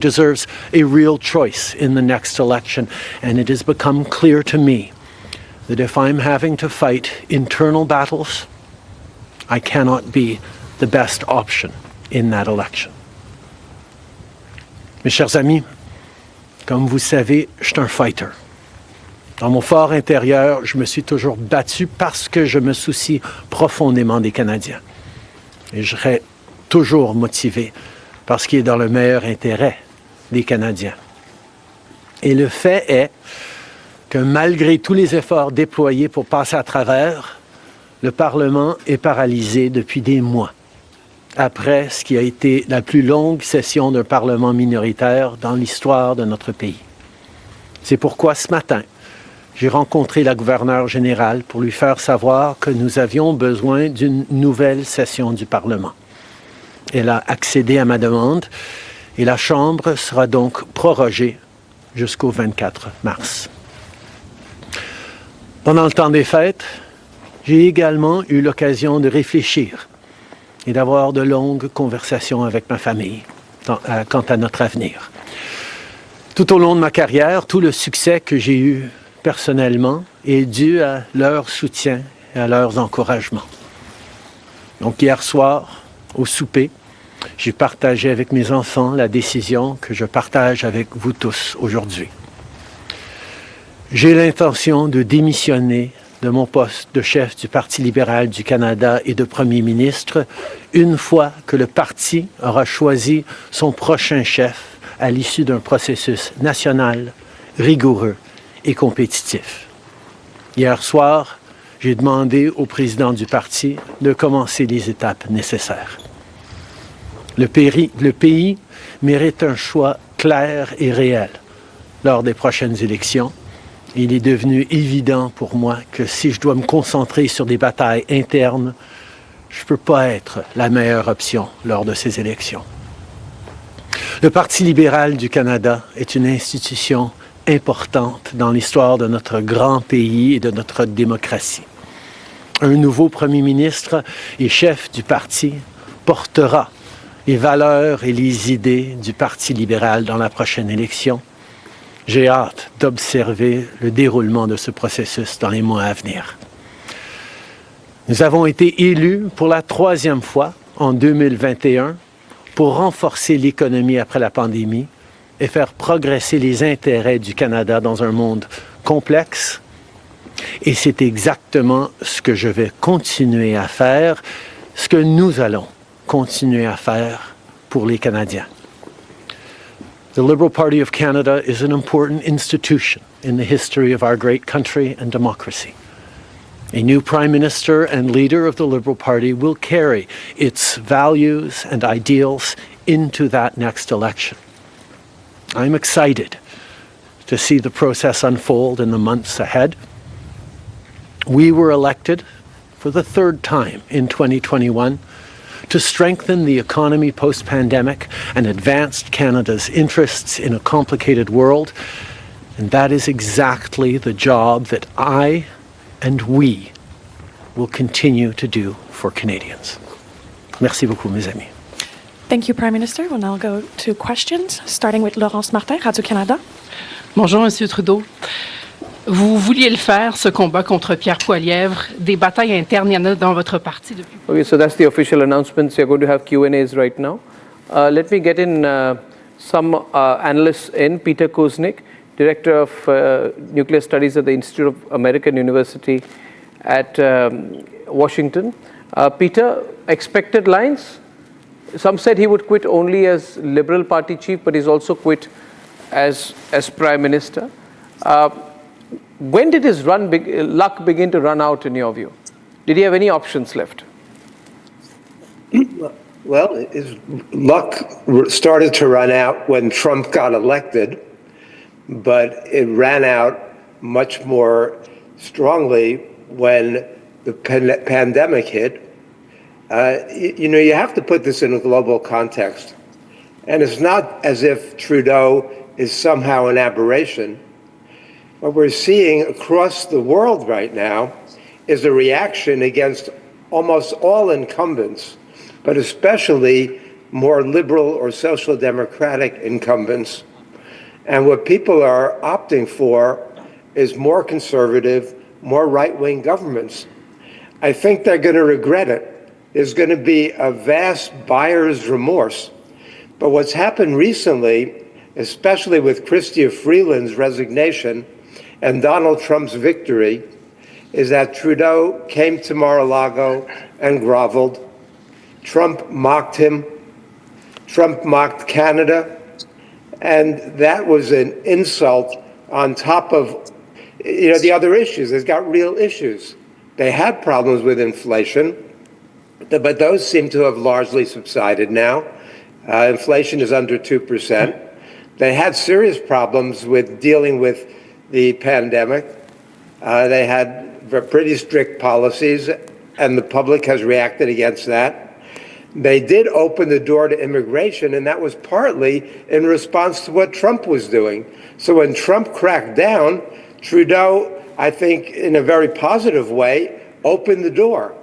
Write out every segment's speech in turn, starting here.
deserves a real choice in the next election, and it has become clear to me that if I'm having to fight internal battles, I cannot be the best option in that election. Mes chers amis, comme vous savez, je suis un fighter. Dans mon fort intérieur, je me suis toujours battu parce que je me soucie profondément des Canadiens. Et je serai toujours motivé par ce qui est dans le meilleur intérêt des Canadiens. Et le fait est que malgré tous les efforts déployés pour passer à travers, le Parlement est paralysé depuis des mois, après ce qui a été la plus longue session d'un Parlement minoritaire dans l'histoire de notre pays. C'est pourquoi ce matin, j'ai rencontré la gouverneure générale pour lui faire savoir que nous avions besoin d'une nouvelle session du Parlement. Elle a accédé à ma demande et la Chambre sera donc prorogée jusqu'au 24 mars. Pendant le temps des fêtes, j'ai également eu l'occasion de réfléchir et d'avoir de longues conversations avec ma famille quant à notre avenir. Tout au long de ma carrière, tout le succès que j'ai eu personnellement est dû à leur soutien et à leurs encouragements. Donc hier soir, au souper, j'ai partagé avec mes enfants la décision que je partage avec vous tous aujourd'hui. J'ai l'intention de démissionner de mon poste de chef du Parti libéral du Canada et de premier ministre une fois que le parti aura choisi son prochain chef à l'issue d'un processus national, rigoureux et compétitif. Hier soir, j'ai demandé au président du parti de commencer les étapes nécessaires. Le pays mérite un choix clair et réel lors des prochaines élections. Il est devenu évident pour moi que si je dois me concentrer sur des batailles internes, je ne peux pas être la meilleure option lors de ces élections. Le Parti libéral du Canada est une institution importante dans l'histoire de notre grand pays et de notre démocratie. Un nouveau premier ministre et chef du parti portera les valeurs et les idées du Parti libéral dans la prochaine élection. J'ai hâte d'observer le déroulement de ce processus dans les mois à venir. Nous avons été élus pour la 3e fois en 2021 pour renforcer l'économie après la pandémie et faire progresser les intérêts du Canada dans un monde complexe. Et c'est exactement ce que je vais continuer à faire, ce que nous allons continuer à faire pour les Canadiens. The Liberal Party of Canada is an important institution in the history of our great country and democracy. A new Prime Minister and leader of the Liberal Party will carry its values and ideals into that next election. I'm excited to see the process unfold in the months ahead. We were elected for the 3rd time in 2021 to strengthen the economy post-pandemic and advance Canada's interests in a complicated world. And that is exactly the job that I and we will continue to do for Canadians. Merci beaucoup, mes amis. Thank you, Prime Minister. We'll now go to questions, starting with Laurence Martin, Radio-Canada. Bonjour, Monsieur Trudeau. Vous vouliez le faire, ce combat contre Pierre Poilievre. Des batailles internes, il y en a dans votre parti depuis. Okay, so that's the official announcements. You're going to have Q&As right now. Let me get in some analysts in. Peter Kuznick, Director of Nuclear Studies at the Institute of American University at Washington. Peter, expected lines? Some said he would quit only as Liberal Party chief, but he's also quit as Prime Minister. When did his luck begin to run out, in your view? Did he have any options left? Well, his luck started to run out when Trump got elected, but it ran out much more strongly when the pandemic hit. You have to put this in a global context. And it's not as if Trudeau is somehow an aberration. What we're seeing across the world right now is a reaction against almost all incumbents, but especially more liberal or social democratic incumbents. And what people are opting for is more conservative, more right-wing governments. I think they're going to regret it. There's going to be a vast buyer's remorse. But what's happened recently, especially with Chrystia Freeland's resignation and Donald Trump's victory, is that Trudeau came to Mar-a-Lago and groveled. Trump mocked him. Trump mocked Canada. And that was an insult on top of, the other issues. They've got real issues. They had problems with inflation, but those seem to have largely subsided now. Inflation is under 2%. They had serious problems with dealing with the pandemic. They had pretty strict policies, and the public has reacted against that. They did open the door to immigration, and that was partly in response to what Trump was doing. So when Trump cracked down, Trudeau, I think, in a very positive way, opened the door.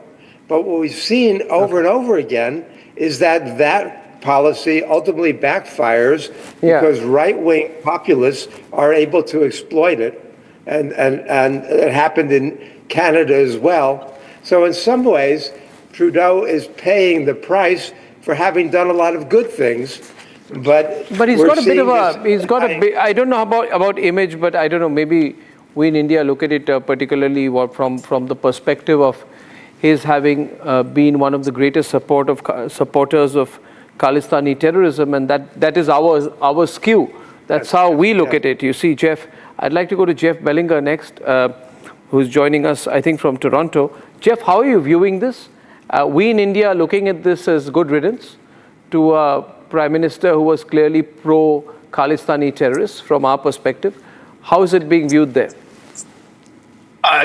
But what we've seen over and over again is that that policy ultimately backfires because right-wing populists are able to exploit it. And it happened in Canada as well. So in some ways, Trudeau is paying the price for having done a lot of good things, but he's got a bit of a, I don't know about image, but I don't know, maybe we in India look at it particularly from the perspective of his having been one of the greatest supporters of Khalistani terrorism, and that is our skew. That's how we look at it. You see, Jeff, I'd like to go to Jeff Bellinger next, who's joining us, I think, from Toronto. Jeff, how are you viewing this? We in India are looking at this as good riddance to a Prime Minister who was clearly pro-Khalistani terrorists from our perspective. How is it being viewed there?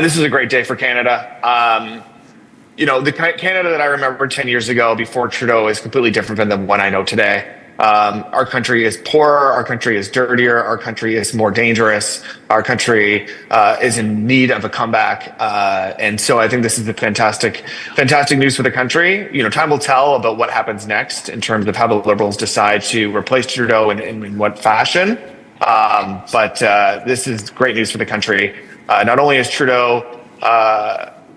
This is a great day for Canada. The Canada that I remember 10 years ago before Trudeau is completely different than the one I know today. Our country is poorer, our country is dirtier, our country is more dangerous, our country is in need of a comeback. And so I think this is fantastic news for the country. Time will tell about what happens next in terms of how the Liberals decide to replace Trudeau in what fashion. But this is great news for the country. Not only is Trudeau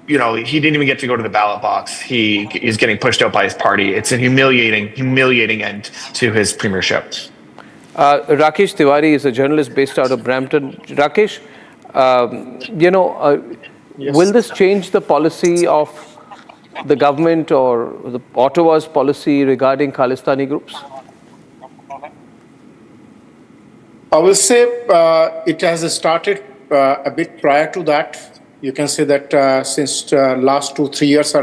he didn't even get to go to the ballot box. He is getting pushed out by his party. It's a humiliating end to his premiership. Rakesh Tiwari is a journalist based out of Brampton. Rakesh, Yes. Will this change the policy of the government or the Ottawa's policy regarding Khalistani groups? I will say it has started a bit prior to that. You can say that since last 2-3 years,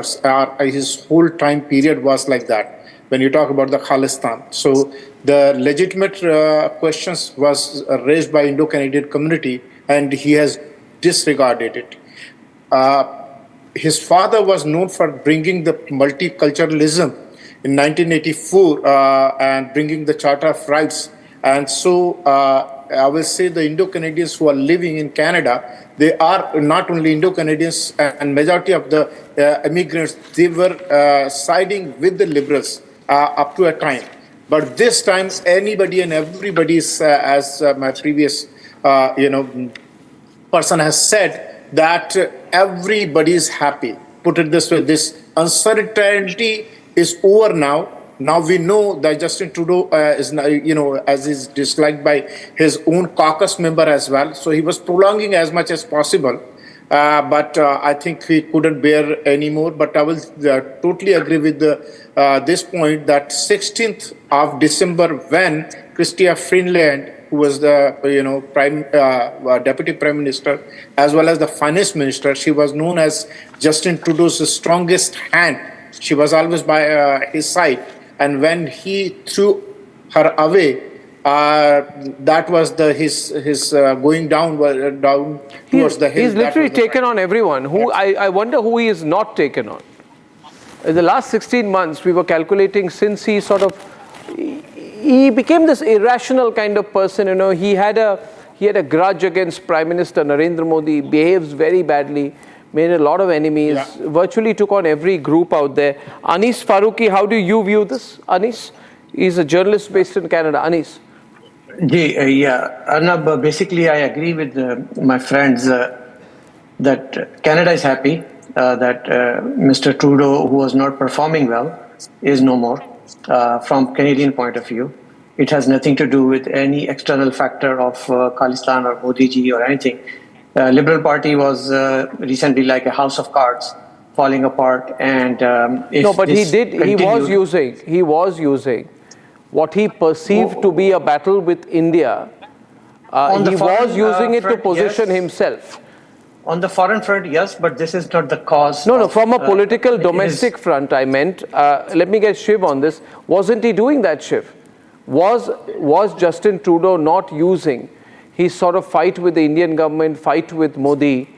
his whole time period was like that. When you talk about the Khalistan, so the legitimate questions was raised by Indo-Canadian community, and he has disregarded it. His father was known for bringing the multiculturalism in 1984 and bringing the Charter of Rights. And so I will say the Indo-Canadians who are living in Canada, they are not only Indo-Canadians, and majority of the immigrants, they were siding with the Liberals up to a time. But this time, anybody and everybody is, as my previous person has said, that everybody is happy. Put it this way, this uncertainty is over now. Now we know that Justin Trudeau is, as is disliked by his own caucus member as well. So he was prolonging as much as possible. But I think he couldn't bear anymore. But I will totally agree with this point that 16th of December, when Chrystia Freeland, who was the deputy prime minister as well as the finance minister, she was known as Justin Trudeau's strongest hand. She was always by his side. And when he threw her away, that was his going down towards the hill. He's literally taken on everyone. I wonder who he is not taken on. In the last 16 months, we were calculating since he became this irrational kind of person. He had a grudge against Prime Minister Narendra Modi. Behaves very badly. Made a lot of enemies, virtually took on every group out there. Anis Faruqi, how do you view this, Anis? He's a journalist based in Canada. Anis. Yeah, Arnab, basically I agree with my friends that Canada is happy that Mr. Trudeau, who was not performing well, is no more from Canadian point of view. It has nothing to do with any external factor of Khalistan or Modi ji or anything. Liberal Party was recently like a house of cards falling apart, and No, but he was using what he perceived to be a battle with India. He was using it to position himself. On the foreign front, yes, but this is not the cause. No, from a political domestic front, I meant. Let me get Shiv on this. Wasn't he doing that, Shiv? Was Justin Trudeau not using his sort of fight with the Indian government, fight with Modi,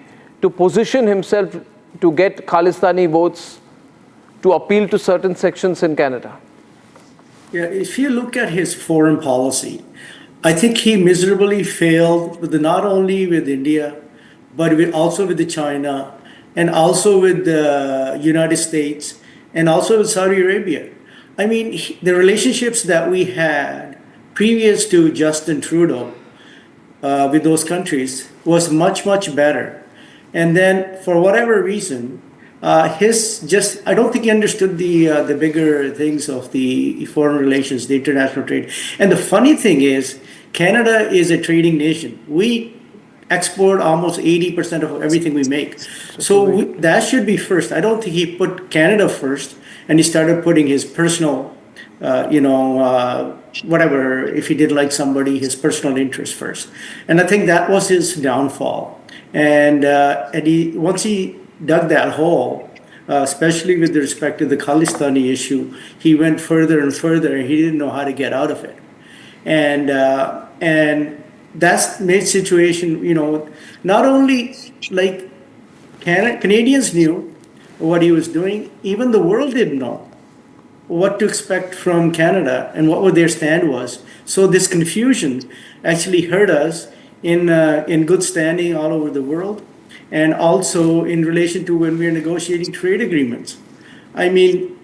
to position himself to get Khalistani votes, to appeal to certain sections in Canada? Yeah, if you look at his foreign policy, I think he miserably failed not only with India, but also with China, and also with the United States, and also with Saudi Arabia. I mean, the relationships that we had previous to Justin Trudeau with those countries was much, much better. And then for whatever reason, I don't think he understood the bigger things of the foreign relations, the international trade. And the funny thing is, Canada is a trading nation. We export almost 80% of everything we make. So that should be first. I don't think he put Canada first, and he started putting his personal, whatever, if he did like somebody, his personal interest first. And I think that was his downfall. And once he dug that hole, especially with respect to the Khalistani issue, he went further and further, and he didn't know how to get out of it. And that's made situation, not only like Canadians knew what he was doing, even the world didn't know what to expect from Canada and what their stand was. So this confusion actually hurt us in good standing all over the world, and also in relation to when we are negotiating trade agreements. I mean,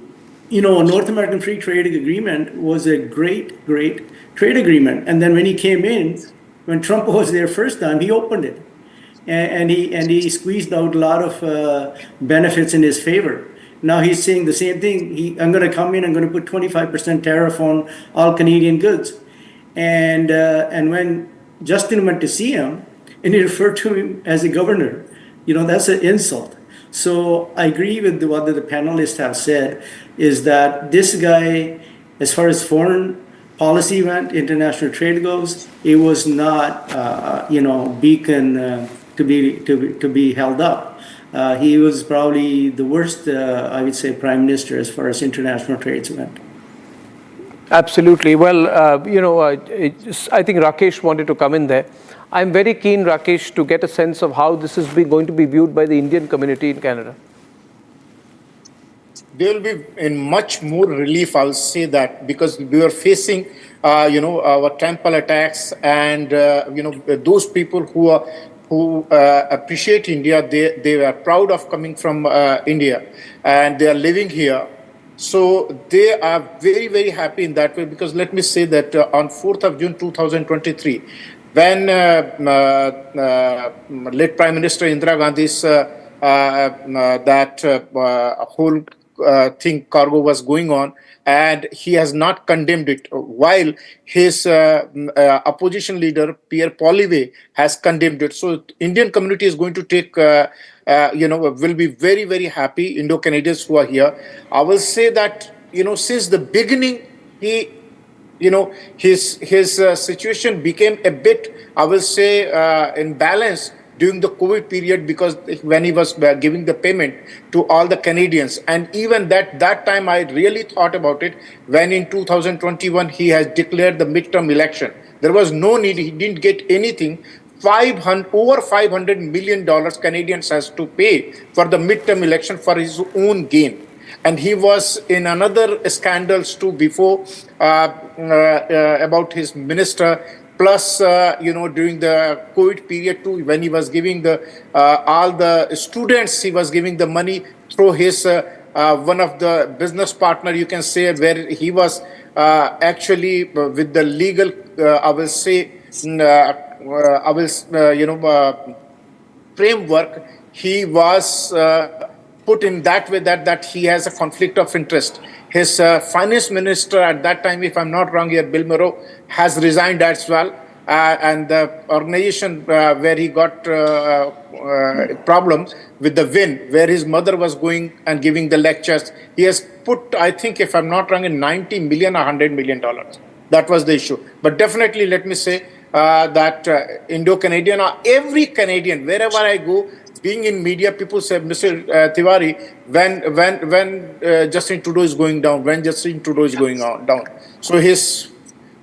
North American Free Trade Agreement was a great, great trade agreement. And then when he came in, when Trump was there first time, he opened it. And he squeezed out a lot of benefits in his favor. Now he's saying the same thing. I'm going to come in, I'm going to put 25% tariff on all Canadian goods. And when Justin went to see him, and he referred to him as a governor, that's an insult. So I agree with what the panelists have said, is that this guy, as far as foreign policy went, international trade goes, it was not, beacon to be held up. He was probably the worst, I would say, prime minister as far as international trades went. Absolutely. Well, I think Rakesh wanted to come in there. I'm very keen, Rakesh, to get a sense of how this is going to be viewed by the Indian community in Canada. They will be in much more relief, I'll say that, because we were facing, our temple attacks, and, those people who appreciate India, they are proud of coming from India, and they are living here. So they are very, very happy in that way, because let me say that on 4th of June 2023, when late Prime Minister Indira Gandhi's whole thing, cargo was going on, and he has not condemned it, while his opposition leader, Pierre Poilievre, has condemned it. So Indian community is going to take, will be very, very happy, Indo-Canadians who are here. I will say that, since the beginning, his situation became a bit, I will say, imbalanced during the COVID period, because when he was giving the payment to all the Canadians. And even that time I really thought about it, when in 2021 he has declared the midterm election. There was no need, he didn't get anything. Over $500 million Canadians has to pay for the midterm election for his own gain. And he was in another scandals too before about his minister. Plus, during the COVID period too, when he was giving all the students, he was giving the money through his one of the business partner, you can say, where he was actually with the legal, I will say, framework, he was put in that way that he has a conflict of interest. His finance minister at that time, if I'm not wrong here, Bill Murrow, has resigned as well. And the organization where he got problem with the WIN, where his mother was going and giving the lectures, he has put, I think, if I'm not wrong, in $90 million or $100 million. That was the issue. But definitely, let me say that Indo-Canadian, or every Canadian, wherever I go, being in media, people say, Mr. Tiwari, when Justin Trudeau is going down, when Justin Trudeau is going down. So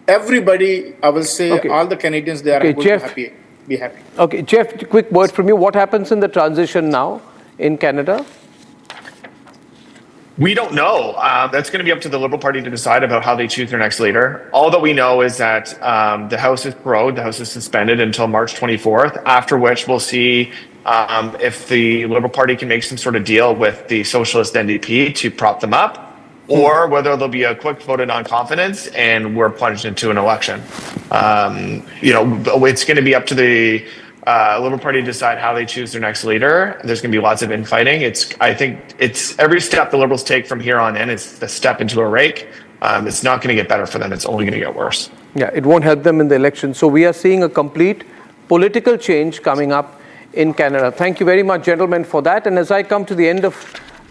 everybody, I will say, all the Canadians, they are able to be happy. Okay, Jeff, quick word from you. What happens in the transition now in Canada? We don't know. That's going to be up to the Liberal Party to decide about how they choose their next leader. All that we know is that the House is prorogued, the House is suspended until March 24th, after which we'll see if the Liberal Party can make some sort of deal with the Socialist NDP to prop them up, or whether there'll be a quick vote of non-confidence and we're plunged into an election. It's going to be up to the Liberal Party to decide how they choose their next leader. There's going to be lots of infighting. I think it's every step the Liberals take from here on in is a step into a rake. It's not going to get better for them. It's only going to get worse. Yeah, it won't help them in the election. So we are seeing a complete political change coming up in Canada. Thank you very much, gentlemen, for that. And as I come to the end of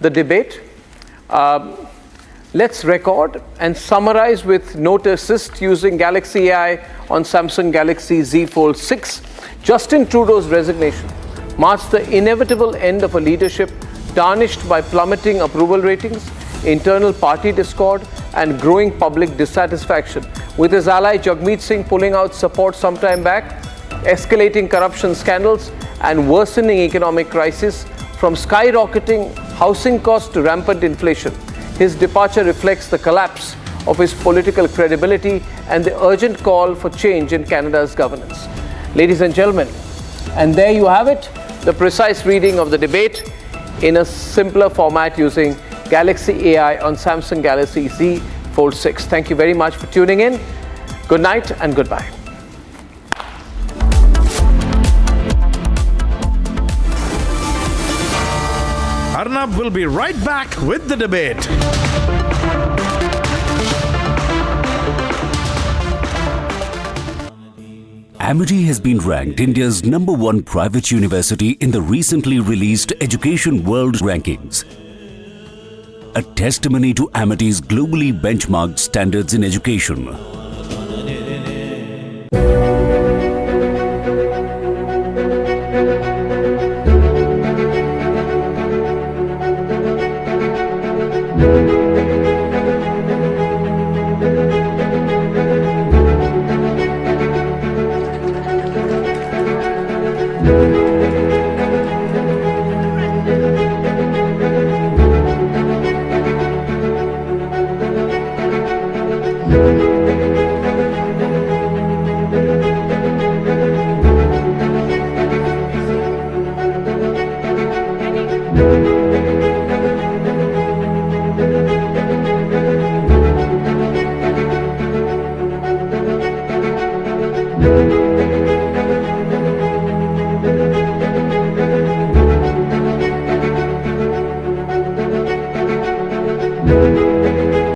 the debate, let's record and summarize with Note Assist using Galaxy AI on Samsung Galaxy Z Fold 6. Justin Trudeau's resignation marks the inevitable end of a leadership tarnished by plummeting approval ratings, internal party discord, and growing public dissatisfaction. With his ally Jagmeet Singh pulling out support some time back, escalating corruption scandals, and worsening economic crisis, from skyrocketing housing costs to rampant inflation, his departure reflects the collapse of his political credibility and the urgent call for change in Canada's governance. Ladies and gentlemen, and there you have it, the precise reading of the debate in a simpler format using Galaxy AI on Samsung Galaxy Z Fold 6. Thank you very much for tuning in. Good night and goodbye. Arnab will be right back with the debate. Amity has been ranked India's #1 private university in the recently released Education World Rankings. A testimony to Amity's globally benchmarked standards in education. Thank you.